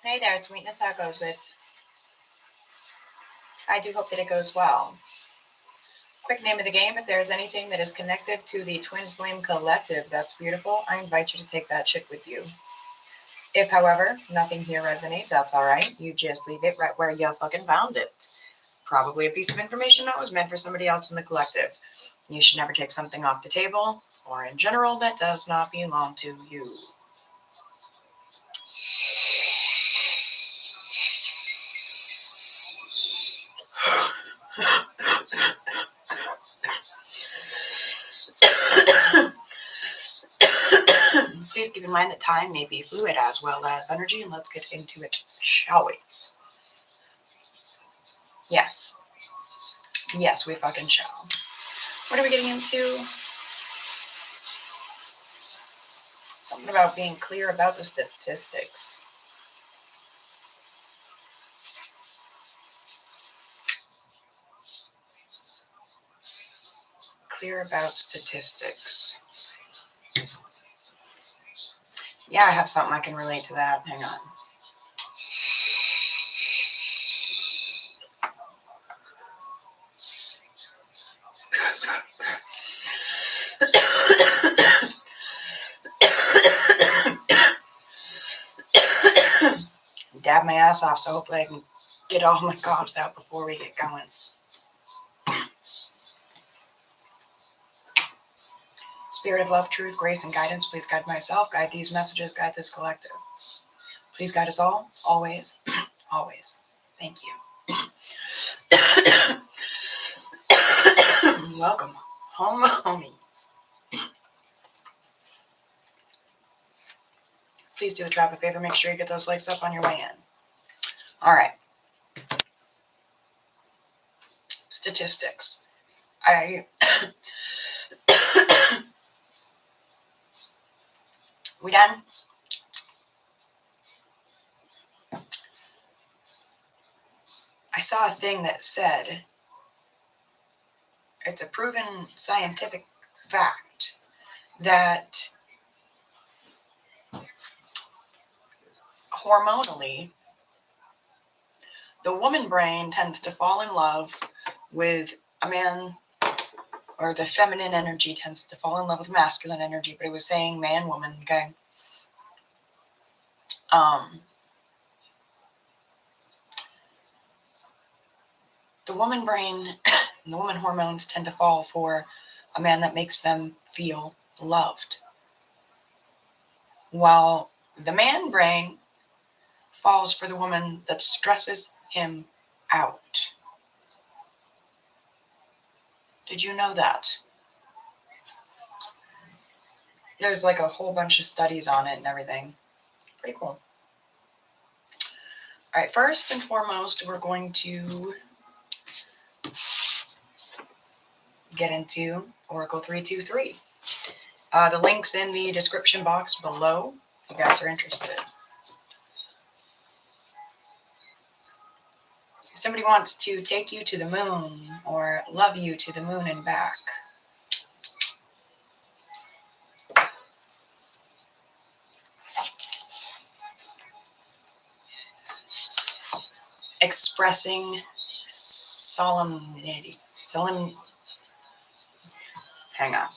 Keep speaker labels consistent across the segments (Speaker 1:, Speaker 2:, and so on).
Speaker 1: Hey there, sweetness. How goes it? I do hope that it goes well. Quick name of the game. If there's anything that is connected to the Twin Flame Collective that's beautiful, I invite you to take that shit with you. If, however, nothing here resonates, that's all right. You just leave it right where you fucking found it. Probably a piece of information that was meant for somebody else in the collective. You should never take something off the table, or in general, that does not belong to you. Please keep in mind that time may be fluid as well as energy, and let's get into it, shall we? Yes. Yes, we fucking shall. What are we getting into? Something about being clear about the statistics. Clear about statistics. Yeah, I have something I can relate to that. Hang on. Dab my ass off, so hopefully I can get all my coughs out before we get going. Spirit of love, truth, grace, and guidance, please guide myself, guide these messages, guide this collective. Please guide us all, always, always. Thank you. Welcome home, homies. Please do a trap a favor. Make sure you get those likes up on your way in. All right. Statistics. We done? I saw a thing that said it's a proven scientific fact that hormonally, the woman brain tends to fall in love with a man, or the feminine energy tends to fall in love with masculine energy, but it was saying man, woman, okay? The woman brain and the woman hormones tend to fall for a man that makes them feel loved, while the man brain falls for the woman that stresses him out. Did you know that? There's like a whole bunch of studies on it and everything. Pretty cool. All right, first and foremost, we're going to get into Oracle 323. The link's in the description box below if you guys are interested. If somebody wants to take you to the moon or love you to the moon and back, expressing solemnity. Hang on.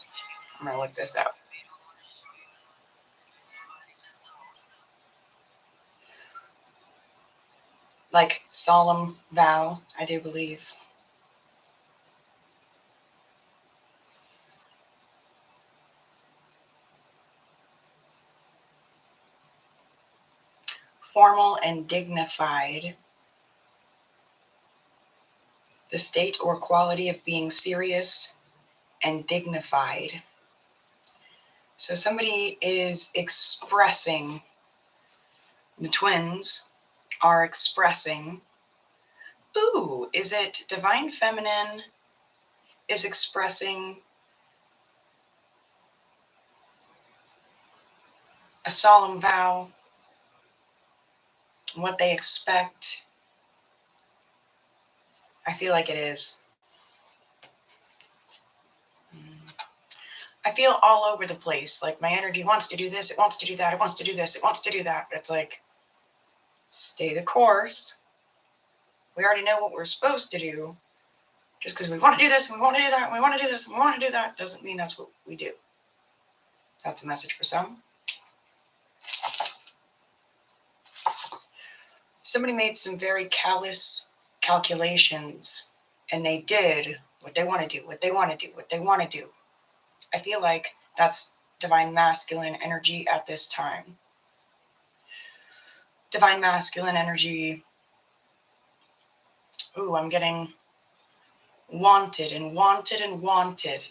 Speaker 1: I'm going to look this up. Like solemn vow, I do believe. Formal and dignified. The state or quality of being serious and dignified. So somebody is expressing, the twins are expressing, ooh, is it divine feminine is expressing a solemn vow, what they expect? I feel like it is. I feel all over the place. Like my energy wants to do this, it wants to do that, it wants to do this, it wants to do that. But it's like, Stay the course. We already know what we're supposed to do. Just because we want to do this, and we want to do that, and we want to do this, and we want to do that, doesn't mean that's what we do. That's a message for some. Somebody made some very callous calculations, and they did what they want to do, what they want to do, what they want to do. I feel like that's divine masculine energy at this time. Divine masculine energy. Ooh, I'm getting wanted and wanted and wanted.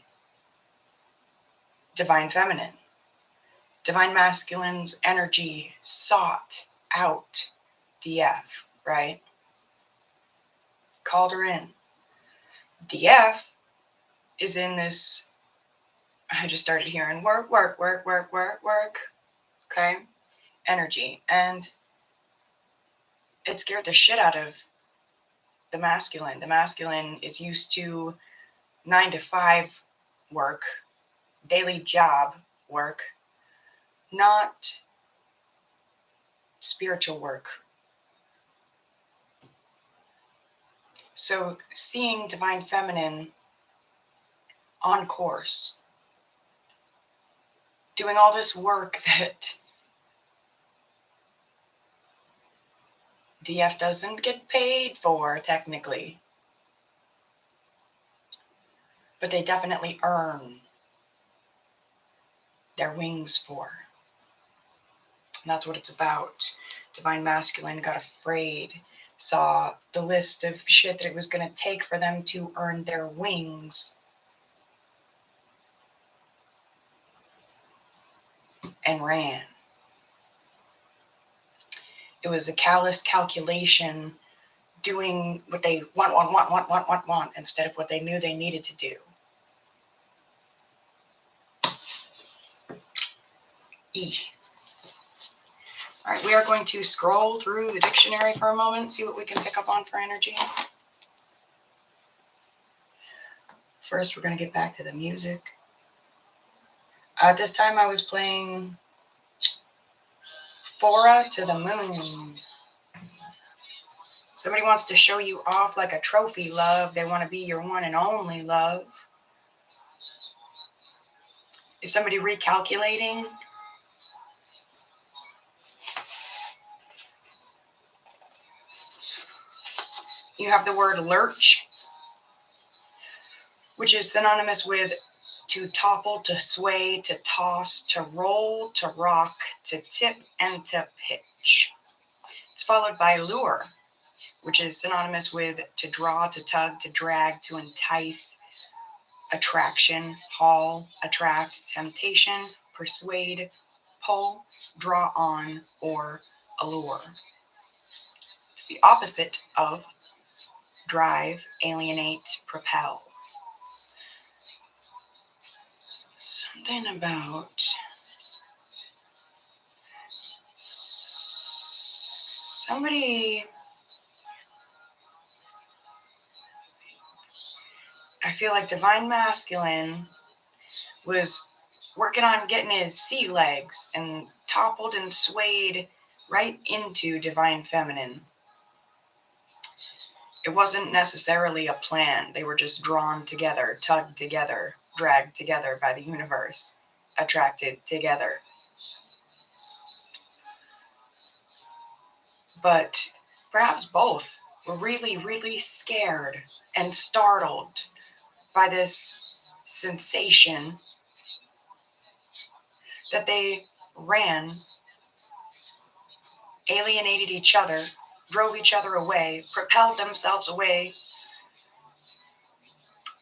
Speaker 1: Divine feminine. Divine masculine's energy sought out DF, right? Called her in. DF is in this, I just started hearing work, work, work, work, work, work, okay? Energy. And it scared the shit out of the masculine. The masculine is used to 9 to 5 work, daily job work, not spiritual work. So seeing divine feminine on course, doing all this work that DF doesn't get paid for technically, but they definitely earn their wings for. And that's what it's about. Divine masculine got afraid, saw the list of shit that it was going to take for them to earn their wings, and ran. It was a callous calculation, doing what they want, instead of what they knew they needed to do. All right, we are going to scroll through the dictionary for a moment, see what we can pick up on for energy. First, we're going to get back to the music. At this time, I was playing Fora to the Moon. Somebody wants to show you off like a trophy, love. They want to be your one and only, love. Is somebody recalculating? You have the word lurch, which is synonymous with to topple, to sway, to toss, to roll, to rock, to tip, and to pitch. It's followed by lure, which is synonymous with to draw, to tug, to drag, to entice, attraction, haul, attract, temptation, persuade, pull, draw on, or allure. It's the opposite of drive, alienate, propel. Something about somebody, I feel like divine masculine was working on getting his sea legs and toppled and swayed right into divine feminine. It wasn't necessarily a plan. They were just drawn together, tugged together, dragged together by the universe, attracted together. But perhaps both were really, really scared and startled by this sensation that they ran, alienated each other, drove each other away, propelled themselves away,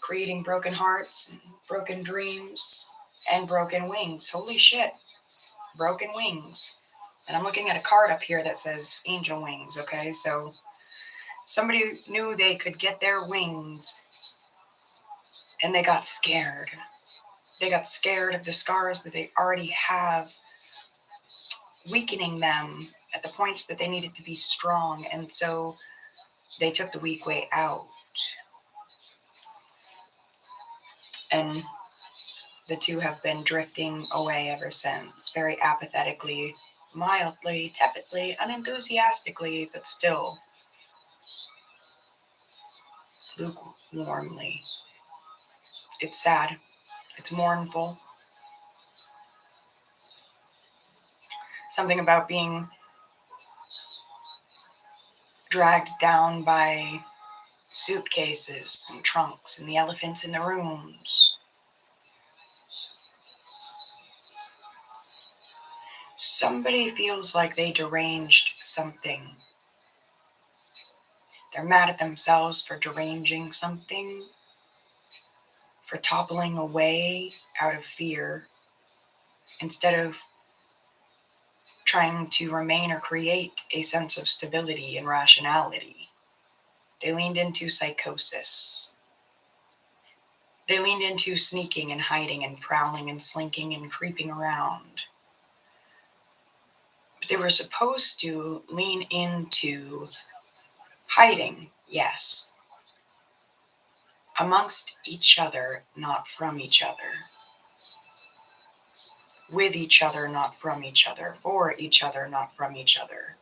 Speaker 1: creating broken hearts, broken dreams, and broken wings. Holy shit, broken wings. And I'm looking at a card up here that says angel wings, okay? So somebody knew they could get their wings, and they got scared. They got scared of the scars that they already have, weakening them at the points that they needed to be strong, and so they took the weak way out. And the two have been drifting away ever since, very apathetically mildly, tepidly, unenthusiastically, but still lukewarmly. It's sad. It's mournful. Something about being dragged down by suitcases and trunks and the elephants in the rooms. Somebody feels like they deranged something. They're mad at themselves for deranging something, for toppling away out of fear, instead of trying to remain or create a sense of stability and rationality. They leaned into psychosis. They leaned into sneaking and hiding and prowling and slinking and creeping around. But they were supposed to lean into hiding, yes, amongst each other, not from each other. With each other, not from each other. For each other, not from each other.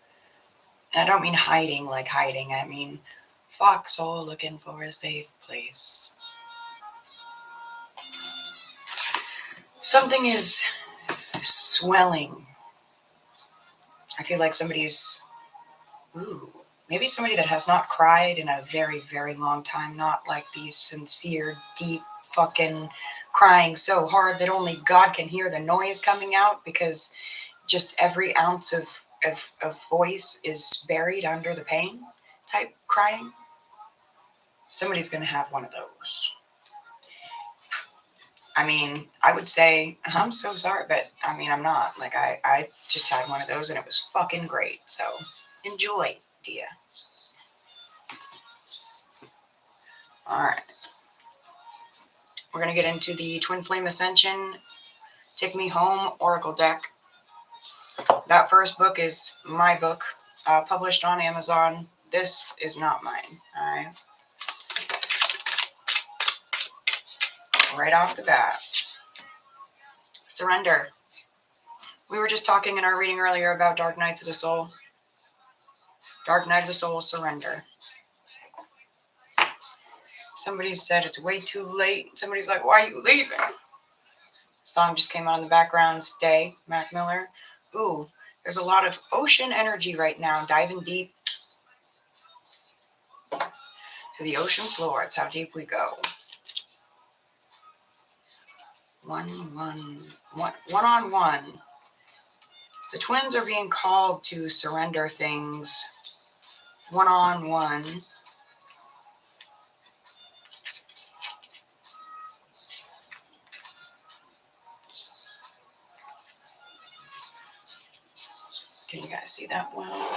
Speaker 1: And I don't mean hiding like hiding. I mean foxhole looking for a safe place. Something is swelling. I feel like maybe somebody that has not cried in a very, very long time. Not like these sincere, deep, fucking crying so hard that only God can hear the noise coming out, because just every ounce of voice is buried under the pain type crying. Somebody's going to have one of those. I mean, I would say, I'm so sorry, but I mean, I'm not. Like, I just had one of those and it was fucking great. So enjoy, dear. All right. We're going to get into the Twin Flame Ascension Take Me Home Oracle deck. That first book is my book, published on Amazon. This is not mine. All right. Right off the bat. Surrender. We were just talking in our reading earlier about Dark Nights of the Soul. Dark Night of the Soul, surrender. Somebody said it's way too late. Somebody's like, why are you leaving? Song just came on in the background. Stay, Mac Miller. Ooh, there's a lot of ocean energy right now. Diving deep to the ocean floor. It's how deep we go. One on one. The twins are being called to surrender things one on one. Can you guys see that well?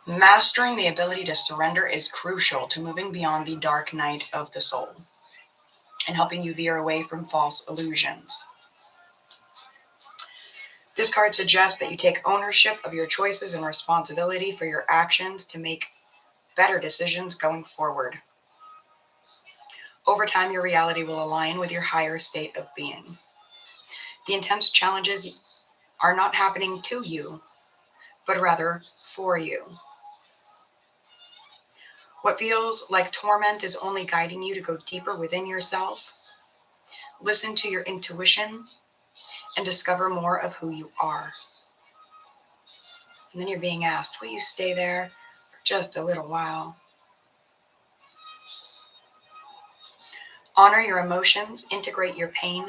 Speaker 1: Mastering the ability to surrender is crucial to moving beyond the dark night of the soul and helping you veer away from false illusions. This card suggests that you take ownership of your choices and responsibility for your actions to make better decisions going forward. Over time, your reality will align with your higher state of being. The intense challenges are not happening to you, but rather for you. What feels like torment is only guiding you to go deeper within yourself. Listen to your intuition and discover more of who you are. And then you're being asked, will you stay there for just a little while? Honor your emotions, integrate your pain,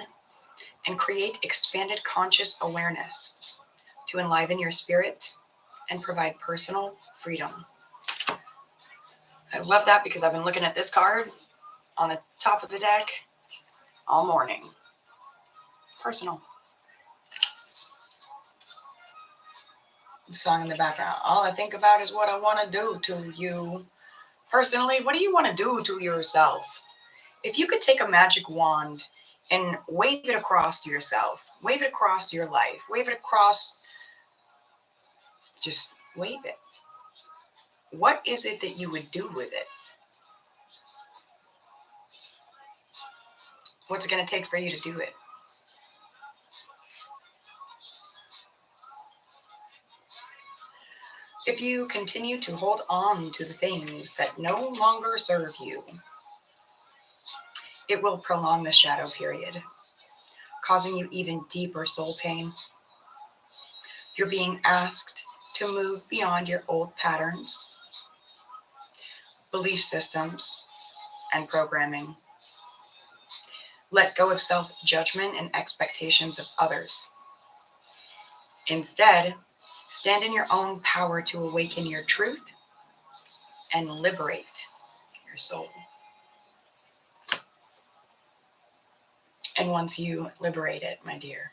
Speaker 1: and create expanded conscious awareness to enliven your spirit and provide personal freedom. I love that because I've been looking at this card on the top of the deck all morning. Personal. The song in the background. All I think about is what I want to do to you. Personally, what do you want to do to yourself? If you could take a magic wand and wave it across to yourself, wave it across your life, wave it across Just wave it. What is it that you would do with it? What's it going to take for you to do it? If you continue to hold on to the things that no longer serve you, it will prolong the shadow period, causing you even deeper soul pain. You're being asked to move beyond your old patterns, belief systems, and programming. Let go of self-judgment and expectations of others. Instead, stand in your own power to awaken your truth and liberate your soul. And once you liberate it, my dear,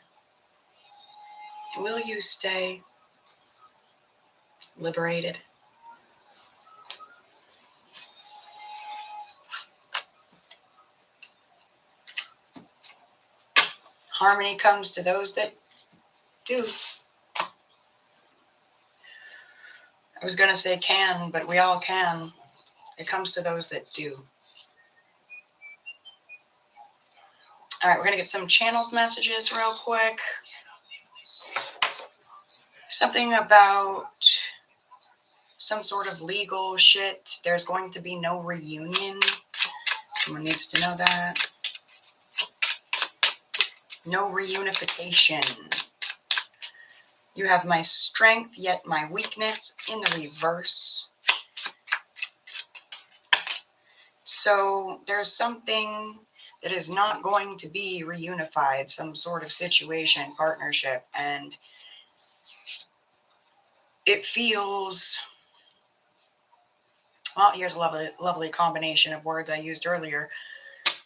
Speaker 1: will you stay liberated? Harmony comes to those that do. I was going to say can, but we all can. It comes to those that do. All right, we're going to get some channeled messages real quick. Something about some sort of legal shit. There's going to be no reunion. Someone needs to know that. No reunification. You have my strength, yet my weakness in the reverse. So there's something that is not going to be reunified, some sort of situation, partnership, and it feels, well, here's a lovely combination of words I used earlier.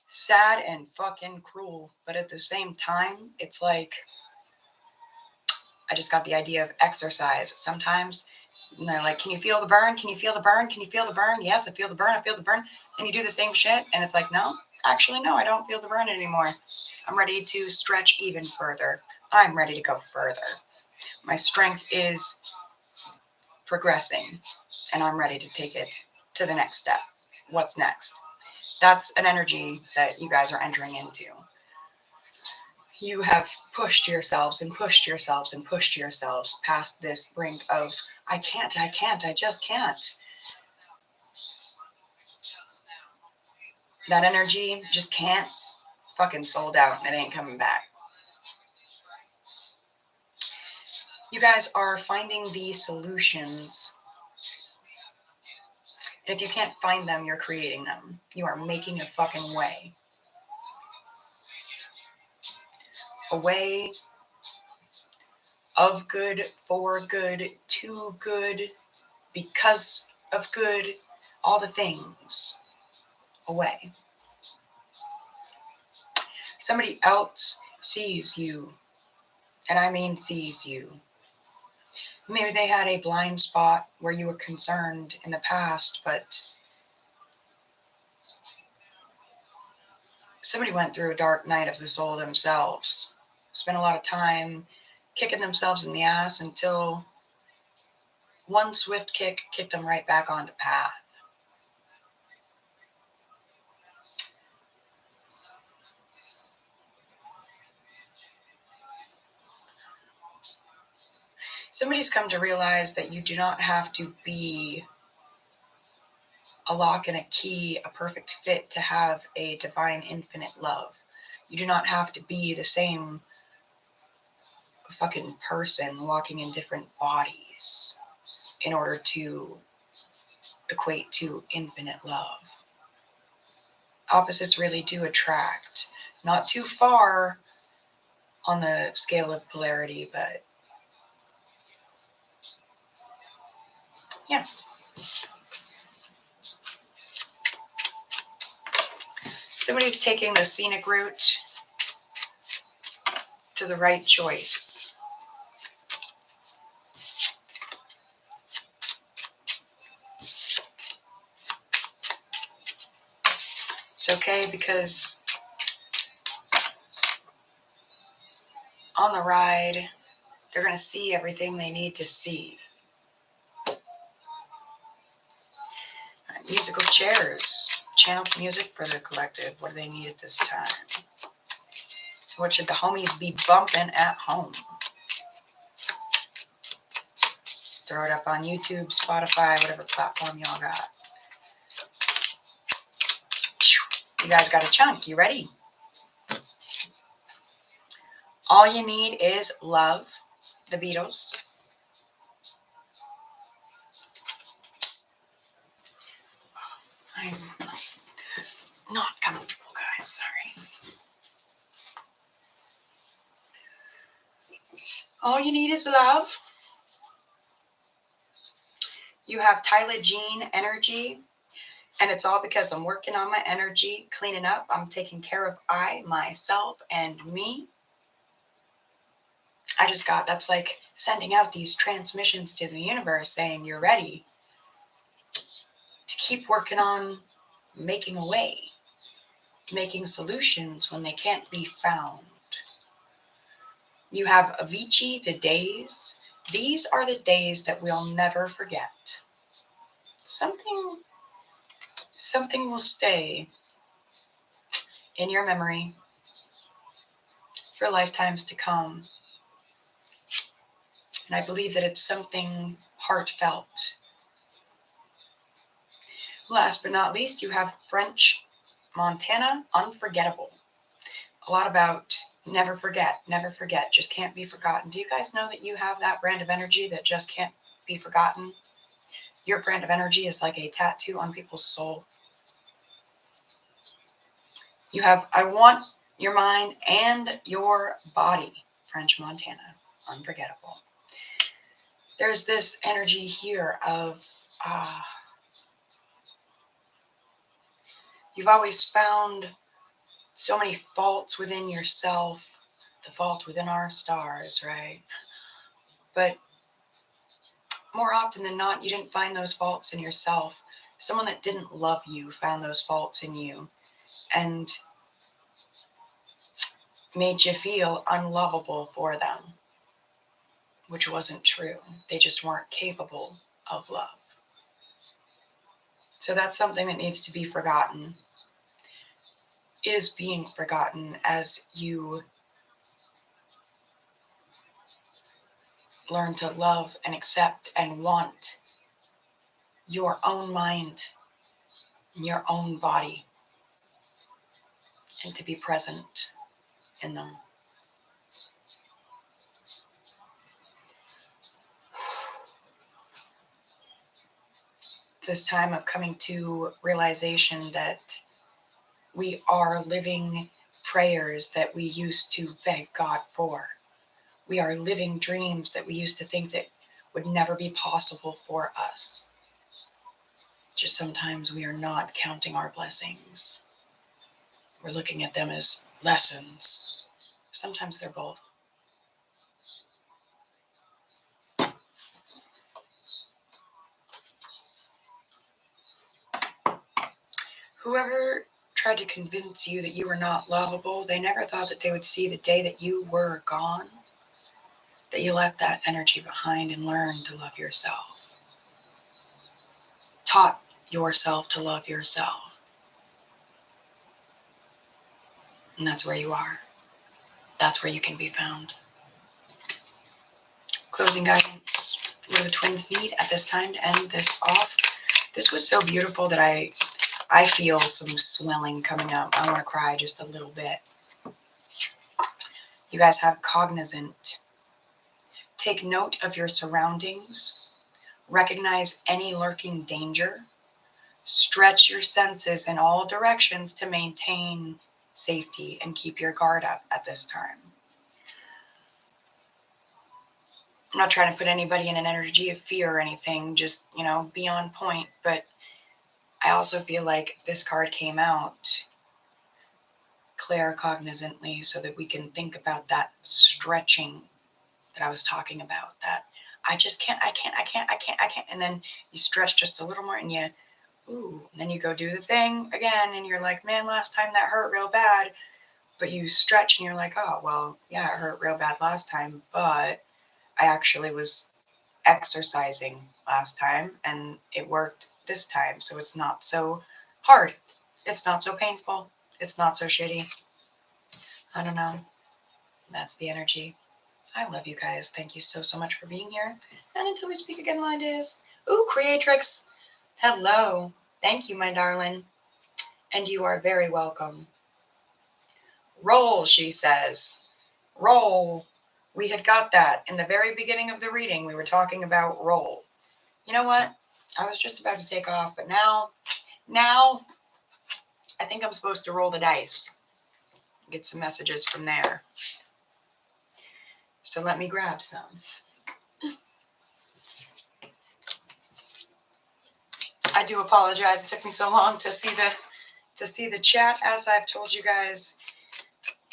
Speaker 1: Sad and fucking cruel. But at the same time, it's like, I just got the idea of exercise. Sometimes, you know, like, can you feel the burn? Can you feel the burn? Can you feel the burn? Yes, I feel the burn. I feel the burn. And you do the same shit. And it's like, no, actually, no, I don't feel the burn anymore. I'm ready to stretch even further. I'm ready to go further. My strength is progressing. And I'm ready to take it to the next step. What's next? That's an energy that you guys are entering into. You have pushed yourselves and pushed yourselves and pushed yourselves past this brink of, I can't, I just can't. That energy just can't, fucking sold out, and it ain't coming back. You guys are finding these solutions. If you can't find them, you're creating them. You are making a fucking way. A way of good, for good, to good, because of good, all the things. A way. Somebody else sees you, and I mean sees you. Maybe they had a blind spot where you were concerned in the past, but somebody went through a dark night of the soul themselves, spent a lot of time kicking themselves in the ass until one swift kick kicked them right back onto path. Somebody's come to realize that you do not have to be a lock and a key, a perfect fit to have a divine infinite love. You do not have to be the same fucking person walking in different bodies in order to equate to infinite love. Opposites really do attract. Not too far on the scale of polarity, but yeah. Somebody's taking the scenic route to the right choice. It's okay because on the ride, they're going to see everything they need to see. Musical chairs. Channel music for the collective. What do they need at this time? What should the homies be bumping at home? Throw it up on YouTube, Spotify, whatever platform y'all got. You guys got a chunk. You ready? All you need is love. The Beatles. I'm not comfortable, guys. Sorry. All you need is love. You have Tyler Jean energy, and it's all because I'm working on my energy, cleaning up. I'm taking care of myself, and me. I just got, that's like sending out these transmissions to the universe saying you're ready to keep working on making a way, making solutions when they can't be found. You have Avicii, the days. These are the days that we'll never forget. Something will stay in your memory for lifetimes to come. And I believe that it's something heartfelt. Last but not least, you have French Montana, unforgettable. A lot about never forget, just can't be forgotten. Do you guys know that you have that brand of energy that just can't be forgotten? Your brand of energy is like a tattoo on people's soul. You have, I want your mind and your body, French Montana, unforgettable. There's this energy here of, you've always found so many faults within yourself, the fault within our stars, right? But more often than not, you didn't find those faults in yourself. Someone that didn't love you found those faults in you and made you feel unlovable for them, which wasn't true. They just weren't capable of love. So that's something that needs to be forgotten, is being forgotten as you learn to love and accept and want your own mind and your own body, and to be present in them. It's this time of coming to realization that we are living prayers that we used to beg God for. We are living dreams that we used to think that would never be possible for us. Just sometimes we are not counting our blessings. We're looking at them as lessons. Sometimes they're both. Whoever tried to convince you that you were not lovable, they never thought that they would see the day that you were gone, that you left that energy behind and learned to love yourself. Taught yourself to love yourself. And that's where you are. That's where you can be found. Closing guidance. What do the twins need at this time to end this off? This was so beautiful that I feel some swelling coming up. I want to cry just a little bit. You guys have cognizant. Take note of your surroundings. Recognize any lurking danger. Stretch your senses in all directions to maintain safety and keep your guard up at this time. I'm not trying to put anybody in an energy of fear or anything, just, be on point. But I also feel like this card came out claircognizantly so that we can think about that stretching that I was talking about, that I can't. And then you stretch just a little more and and then you go do the thing again and you're like, man, last time that hurt real bad. But you stretch and you're like, oh, well, yeah, it hurt real bad last time, but I actually was exercising last time, and it worked this time. So it's not so hard. It's not so painful. It's not so shitty. I don't know. That's the energy. I love you guys. Thank you so, so much for being here. And until we speak again, line is, ooh, Creatrix. Hello. Thank you, my darling. And you are very welcome. Roll, she says. Roll. We had got that in the very beginning of the reading. We were talking about roll. You know what? I was just about to take off, but now I think I'm supposed to roll the dice. Get some messages from there. So let me grab some. I do apologize. It took me so long to see the chat. As I've told you guys,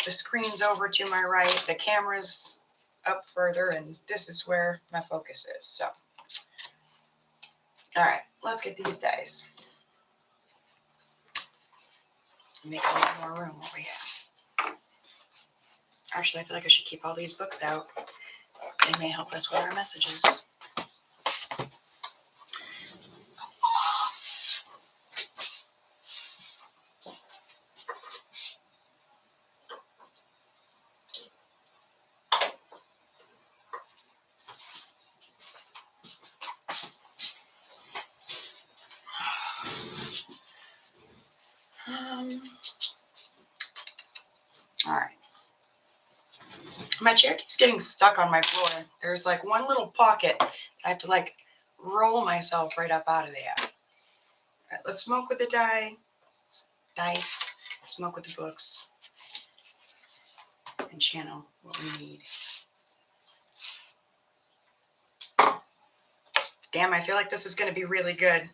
Speaker 1: the screen's over to my right, the camera's up further, and this is where my focus is. So, all right, let's get these dice. Make a little more room over here. Actually, I feel like I should keep all these books out. They may help us with our messages. All right. My chair keeps getting stuck on my floor. There's like one little pocket. I have to like roll myself right up out of there. All right, let's smoke with the dice, smoke with the books, and channel what we need. Damn, I feel like this is going to be really good.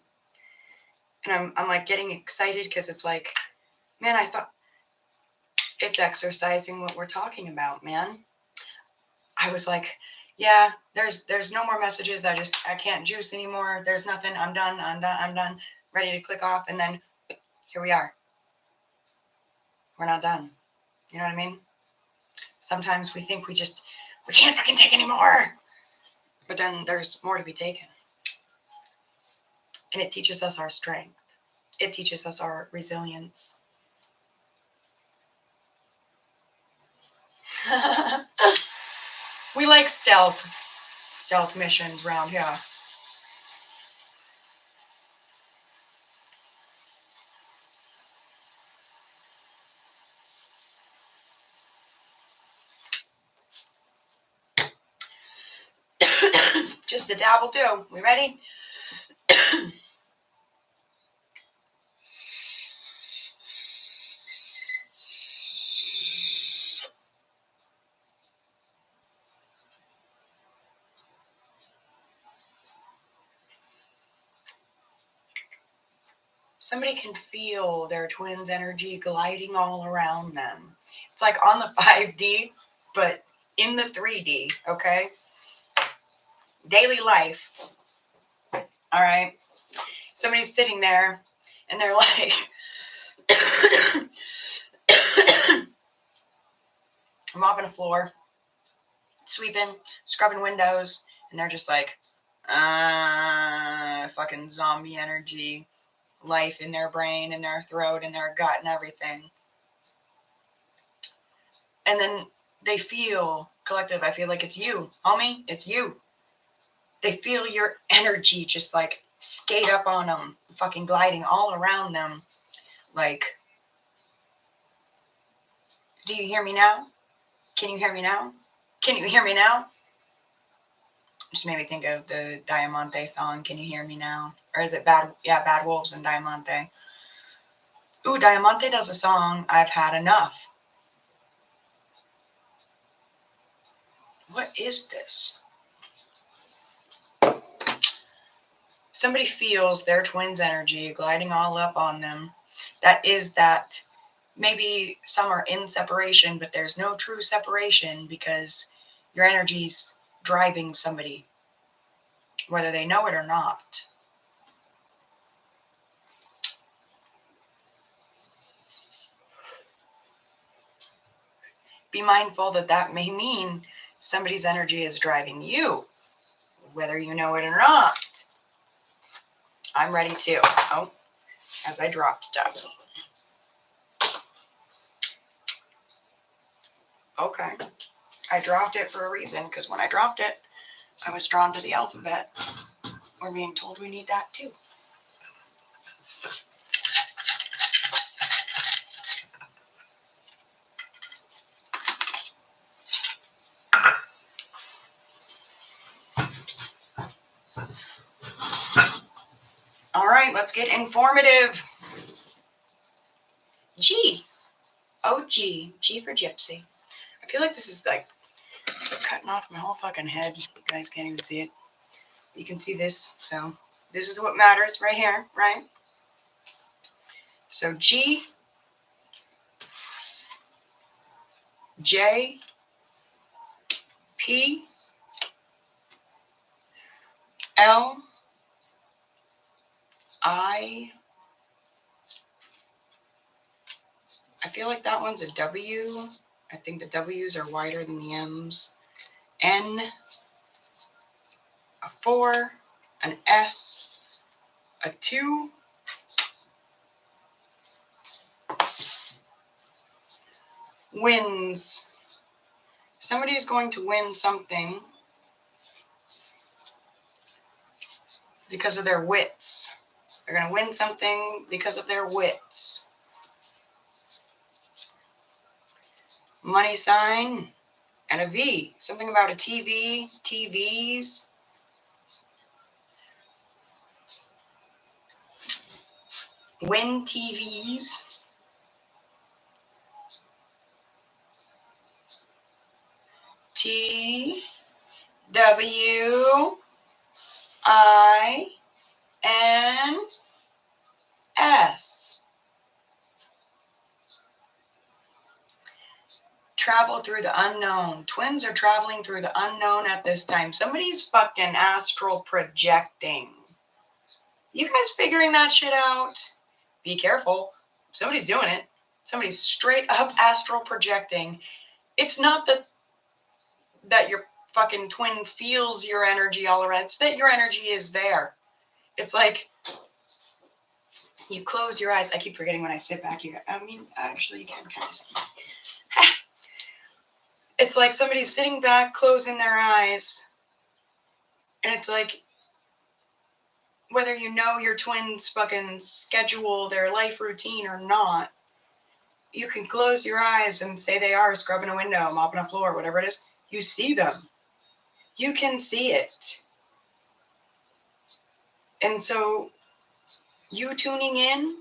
Speaker 1: And I'm like getting excited because it's like, man, I thought it's exercising what we're talking about, man. I was like, yeah, there's no more messages. I can't juice anymore. There's nothing. I'm done. Ready to click off. And then here we are. We're not done. You know what I mean? Sometimes we think we can't fucking take anymore. But then there's more to be taken. And it teaches us our strength. It teaches us our resilience. We like stealth missions around here. Just a dab will do. We ready? Somebody can feel their twin's energy gliding all around them. It's like on the 5D, but in the 3D, okay? Daily life. All right? Somebody's sitting there, and they're like, mopping the floor, sweeping, scrubbing windows, and they're just like, fucking zombie energy, life in their brain, in their throat, in their gut, and everything. And then they feel collective. I feel like it's you, homie. It's you. They feel your energy just like skate up on them, fucking gliding all around them. Like, do you hear me now? Can you hear me now? Can you hear me now? Just made me think of the Diamante song, Can You Hear Me Now? Or is it Bad Wolves and Diamante. Ooh, Diamante does a song, I've Had Enough. What is this? Somebody feels their twin's energy gliding all up on them. That is that. Maybe some are in separation, but there's no true separation because your energy's driving somebody, whether they know it or not. Be mindful that that may mean somebody's energy is driving you, whether you know it or not. I'm ready too. Oh, as I drop stuff. Okay. I dropped it for a reason, because when I dropped it, I was drawn to the alphabet. We're being told we need that too. All right, let's get informative. G. Oh, G. G for gypsy. I feel like this is like cutting off my whole fucking head. You guys can't even see it. You can see this, so this is what matters right here, right? So G, J, P, L, I feel like that one's a W. I think the W's are wider than the M's. N, a 4, an S, a 2, wins. Somebody is going to win something because of their wits. They're going to win something because of their wits. Money sign and a V. Something about a TV, TVs. Win TVs. T, W, I, N, S. Travel through the unknown. Twins are traveling through the unknown at this time. Somebody's fucking astral projecting. You guys figuring that shit out? Be careful. Somebody's doing it. Somebody's straight up astral projecting. It's not that your fucking twin feels your energy all around. It's that your energy is there. It's like you close your eyes. I keep forgetting when I sit back here. I mean, actually, you can kind of see. It's like somebody's sitting back, closing their eyes. And it's like, whether you know your twin's fucking schedule, their life routine or not, you can close your eyes and say they are scrubbing a window, mopping a floor, whatever it is. You see them. You can see it. And so you tuning in,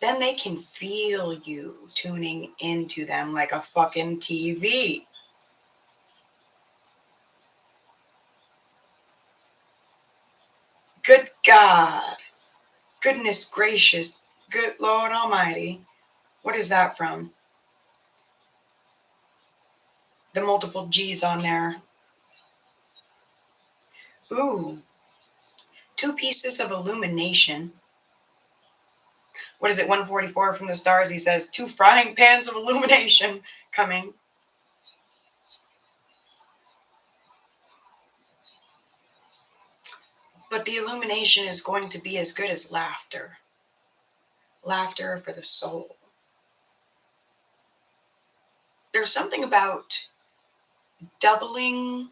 Speaker 1: then they can feel you tuning into them like a fucking TV. Good God. Goodness gracious. Good Lord Almighty. What is that from? The multiple G's on there. Ooh. 2 pieces of illumination. What is it, 144 from the stars? He says, 2 frying pans of illumination coming. But the illumination is going to be as good as laughter. Laughter for the soul. There's something about doubling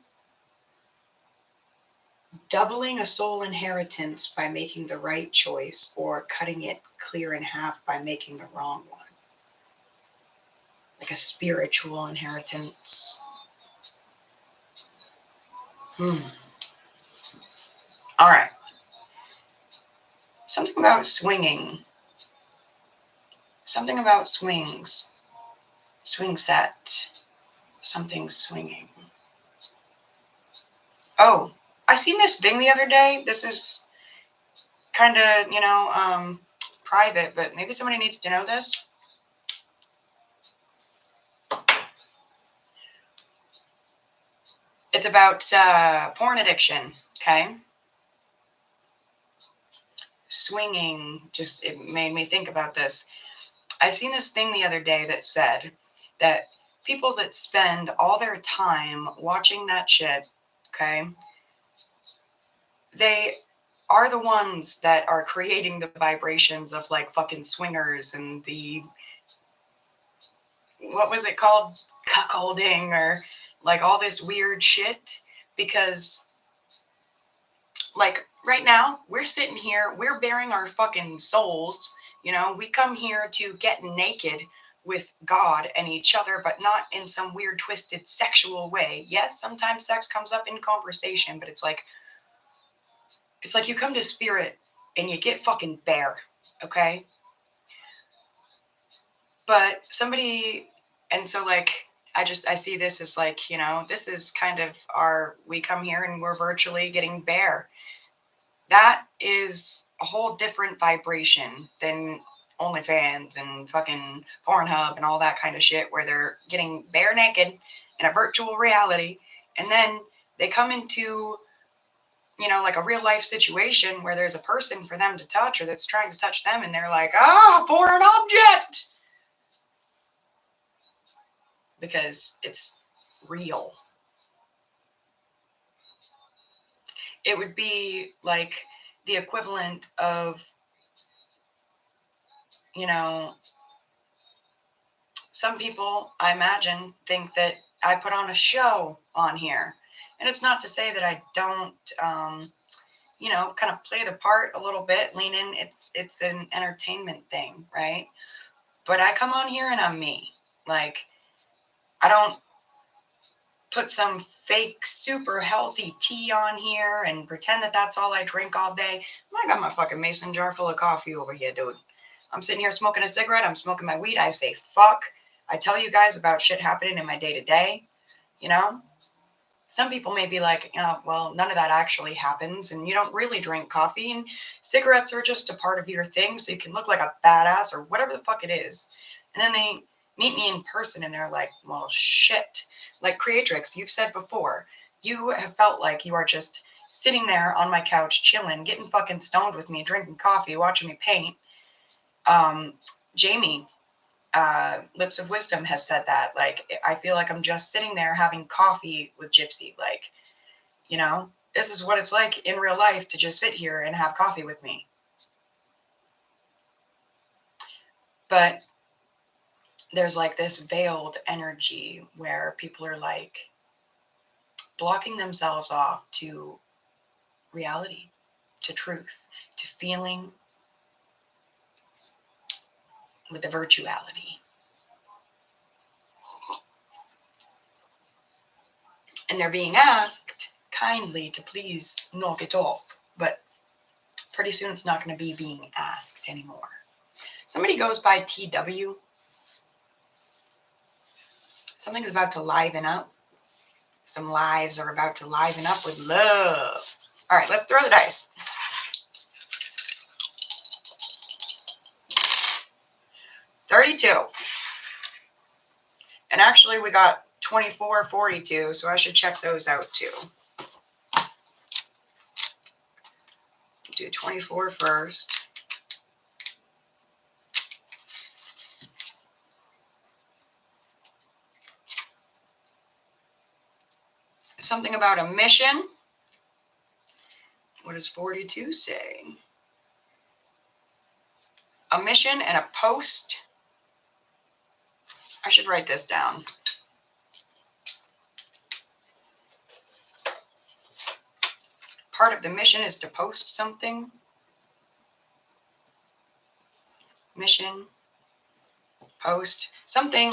Speaker 1: a soul inheritance by making the right choice, or cutting it clear in half by making the wrong one. Like a spiritual inheritance. All right. Something about swinging. Something about swings. Swing set. Something swinging. Oh, I seen this thing the other day. This is kind of, private, but maybe somebody needs to know this. It's about porn addiction, okay? Swinging, just, it made me think about this. I seen this thing the other day that said that people that spend all their time watching that shit, okay, they are the ones that are creating the vibrations of like fucking swingers and the, what was it called? Cuckolding or like all this weird shit. Because like right now, we're sitting here, we're bearing our fucking souls. You know, we come here to get naked with God and each other, but not in some weird, twisted, sexual way. Yes, sometimes sex comes up in conversation, but it's like you come to spirit and you get fucking bare, okay? But somebody, and so like, I see this as like, you know, this is kind of we come here and we're virtually getting bare. That is a whole different vibration than OnlyFans and fucking Pornhub and all that kind of shit where they're getting bare naked in a virtual reality. And then they come into, you know, like a real life situation where there's a person for them to touch or that's trying to touch them. And they're like, foreign object. Because it's real. It would be like the equivalent of, you know, some people, I imagine, think that I put on a show on here. And it's not to say that I don't, you know, kind of play the part a little bit, lean in. It's an entertainment thing, right? But I come on here and I'm me. Like, I don't put some fake super healthy tea on here and pretend that that's all I drink all day. I got my fucking mason jar full of coffee over here, dude. I'm sitting here smoking a cigarette. I'm smoking my weed. I say fuck. I tell you guys about shit happening in my day to day. You know, some people may be like, oh, well, none of that actually happens, and you don't really drink coffee, and cigarettes are just a part of your thing, so you can look like a badass or whatever the fuck it is. And then they meet me in person, and they're like, well, shit. Like Creatrix, you've said before, you have felt like you are just sitting there on my couch, chilling, getting fucking stoned with me, drinking coffee, watching me paint. Jamie, Lips of Wisdom has said that. Like, I feel like I'm just sitting there having coffee with Gypsy. Like, you know, this is what it's like in real life to just sit here and have coffee with me. But there's like this veiled energy where people are like blocking themselves off to reality, to truth, to feeling with the virtuality. And they're being asked kindly to please knock it off. But pretty soon it's not going to be being asked anymore. Somebody goes by TW. Something's about to liven up. Some lives are about to liven up with love. All right, let's throw the dice. $32. And actually we got 24, 42, so I should check those out too. Do 24 first. Something about a mission. What does 42 say? A mission and a post. I should write this down. Part of the mission is to post something. Mission, post, something.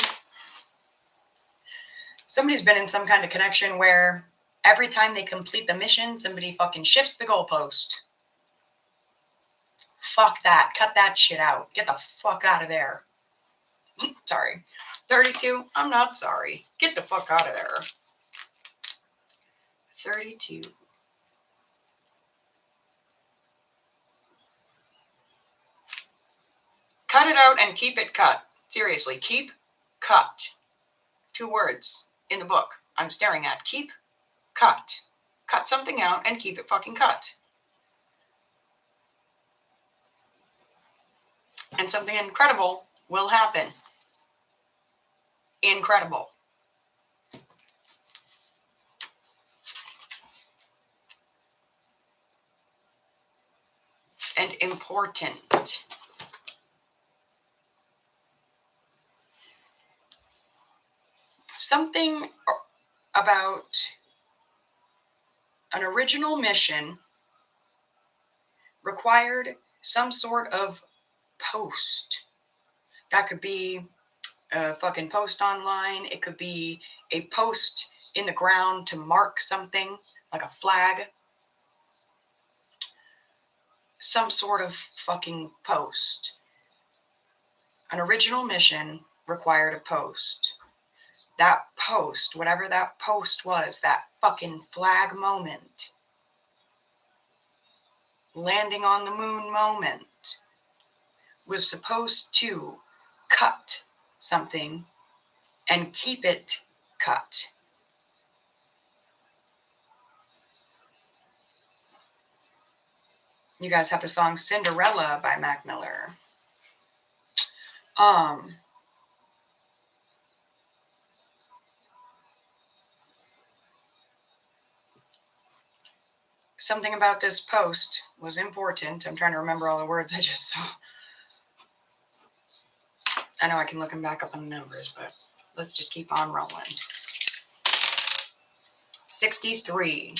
Speaker 1: Somebody's been in some kind of connection where every time they complete the mission, somebody fucking shifts the goalpost. Fuck that. Cut that shit out. Get the fuck out of there. Sorry. 32, I'm not sorry. Get the fuck out of there. 32. Cut it out and keep it cut. Seriously, keep cut. 2 words in the book I'm staring at. Keep cut. Cut something out and keep it fucking cut. And something incredible will happen. Incredible. important. Something about an original mission required some sort of post. That could be a fucking post online. It could be a post in the ground to mark something, like a flag. Some sort of fucking post. An original mission required a post. That post, whatever that post was, that fucking flag moment, landing on the moon moment, was supposed to cut something and keep it cut. You guys have the song Cinderella by Mac Miller. Something about this post was important. I'm trying to remember all the words I just saw. I know I can look them back up on the numbers, but let's just keep on rolling. 63.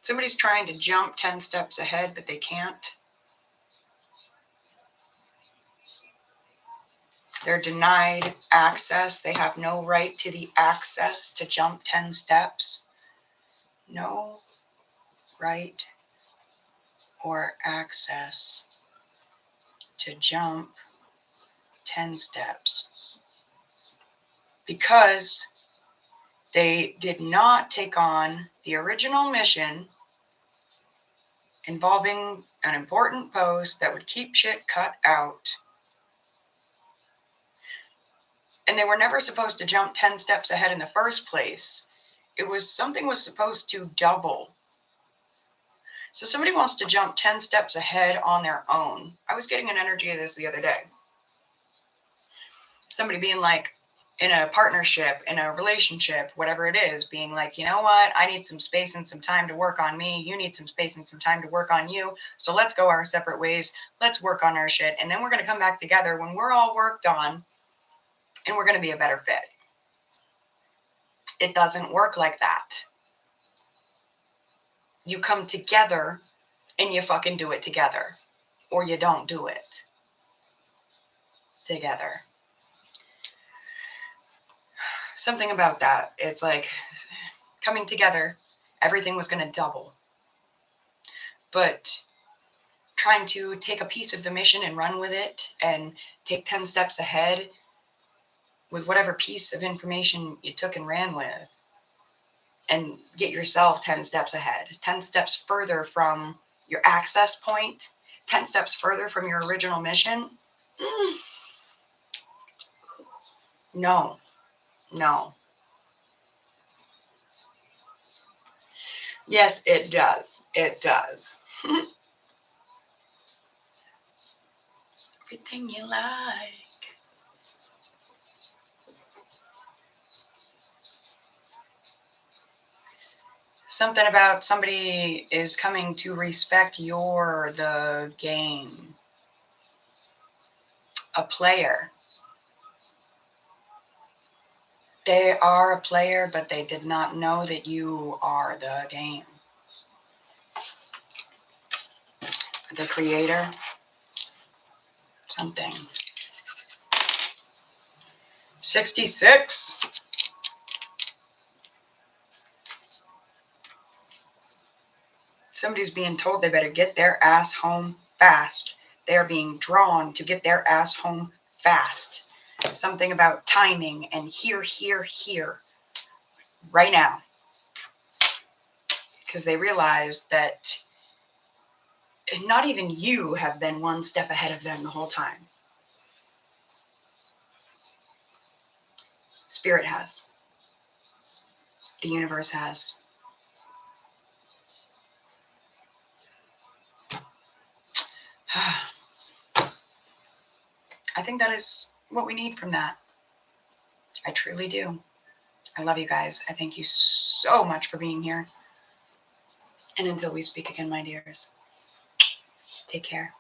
Speaker 1: Somebody's trying to jump 10 steps ahead, but they can't. They're denied access. They have no right to the access to jump 10 steps. No right or access to jump 10 steps. Because they did not take on the original mission involving an important post that would keep shit cut out. And they were never supposed to jump 10 steps ahead in the first place. Something was supposed to double. So somebody wants to jump 10 steps ahead on their own. I was getting an energy of this the other day. Somebody being like, in a partnership, in a relationship, whatever it is, being like, you know what? I need some space and some time to work on me. You need some space and some time to work on you. So let's go our separate ways. Let's work on our shit. And then we're going to come back together when we're all worked on. And we're going to be a better fit. It doesn't work like that. You come together and you fucking do it together. Or you don't do it together. Something about that. It's like coming together, everything was going to double. But trying to take a piece of the mission and run with it and take 10 steps ahead with whatever piece of information you took and ran with, and get yourself 10 steps ahead, 10 steps further from your access point, 10 steps further from your original mission. No. Yes, it does. It does. Everything you like. Something about somebody is coming to respect the game. A player. They are a player, but they did not know that you are the game. The creator. Something. 66. Somebody's being told they better get their ass home fast. They're being drawn to get their ass home fast. Something about timing and here, right now. Because they realize that not even you have been one step ahead of them the whole time. Spirit has. The universe has. I think that is what we need from that. I truly do. I love you guys. I thank you so much for being here. And until we speak again, my dears, take care.